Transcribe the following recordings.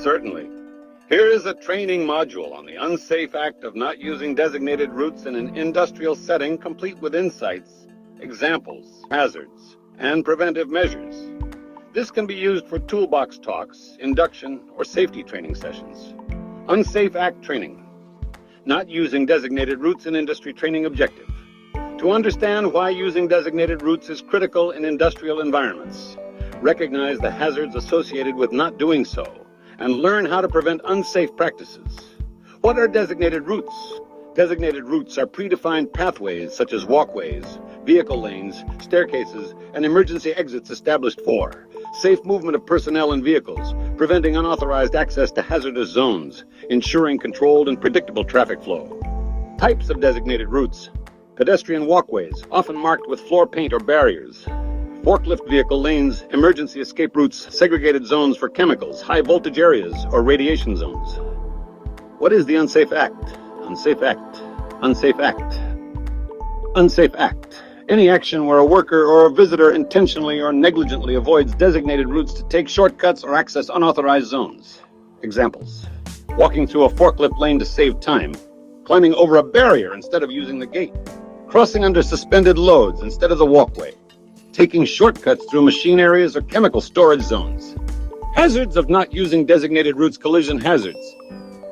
Certainly. Here is a training module on the unsafe act of not using designated routes in an industrial setting, complete with insights, examples, hazards, and preventive measures. This can be used for toolbox talks, induction, or safety training sessions. Unsafe act training. Not using designated routes in industry training objective. To understand why using designated routes is critical in industrial environments. Recognize the hazards associated with not doing so, and learn how to prevent unsafe practices. What are designated routes? Designated routes are predefined pathways such as walkways, vehicle lanes, staircases, and emergency exits established for safe movement of personnel and vehicles, preventing unauthorized access to hazardous zones, ensuring controlled and predictable traffic flow. Types of designated routes. Pedestrian walkways, often marked with floor paint or barriers. Forklift vehicle lanes, emergency escape routes, segregated zones for chemicals, high voltage areas, or radiation zones. What is the unsafe act? Unsafe act. Unsafe act. Unsafe act. Any action where a worker or a visitor intentionally or negligently avoids designated routes to take shortcuts or access unauthorized zones. Examples. Walking through a forklift lane to save time. Climbing over a barrier instead of using the gate. Crossing under suspended loads instead of the walkway. Taking shortcuts through machine areas or chemical storage zones. Hazards of not using designated routes. Collision hazards.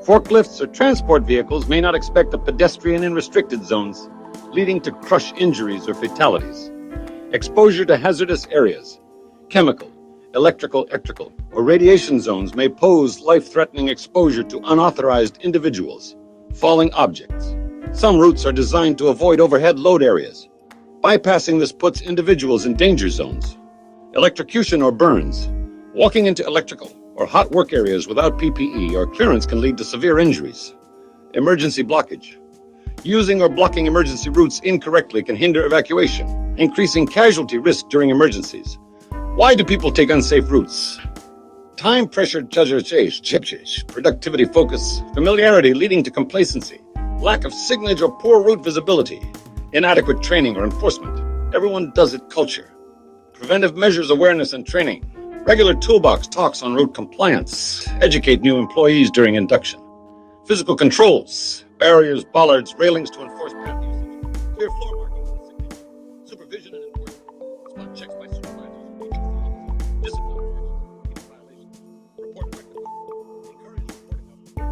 Forklifts or transport vehicles may not expect a pedestrian in restricted zones, leading to crush injuries or fatalities. Exposure to hazardous areas. Chemical, electrical, or radiation zones may pose life-threatening exposure to unauthorized individuals. Falling objects. Some routes are designed to avoid overhead load areas. Bypassing this puts individuals in danger zones. Electrocution or burns. Walking into electrical or hot work areas without PPE or clearance can lead to severe injuries. Emergency blockage. Using or blocking emergency routes incorrectly can hinder evacuation, increasing casualty risk during emergencies. Why do people take unsafe routes? Time pressure, productivity focus, familiarity leading to complacency, lack of signage or poor route visibility, inadequate training or enforcement. Everyone does it culture. Preventive measures awareness and training. Regular toolbox talks on route compliance. Educate new employees during induction. Physical controls. Barriers, bollards, railings to enforce path usage. Clear floor markings and signage. Supervision and enforcement. Spot checks by supervisors. Disciplinary actions. Keep violations. Report and rectify. Encourage reporting of warning rectify.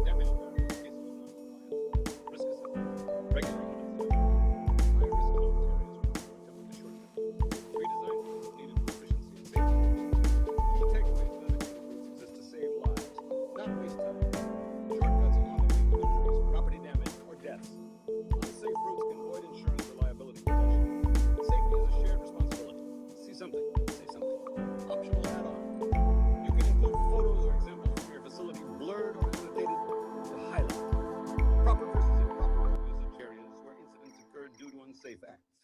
Damage barriers. Cases of non-compliance. Risk assessment. Regular audits. High risk zone areas with attempting to shortcut. Redesign routes needed for efficiency and safety. Key takeaways. Designated routes exist to save lives, not waste time. Shortcuts along the way to injuries, property damage, or deaths. Unsafe routes can void insurance or liability protection. Safety is a shared responsibility. See something, say something. Optional add-on. You can include photos or examples from your facility, blurred or annotated, to highlight proper versus improper usage areas where incidents occurred due to unsafe acts.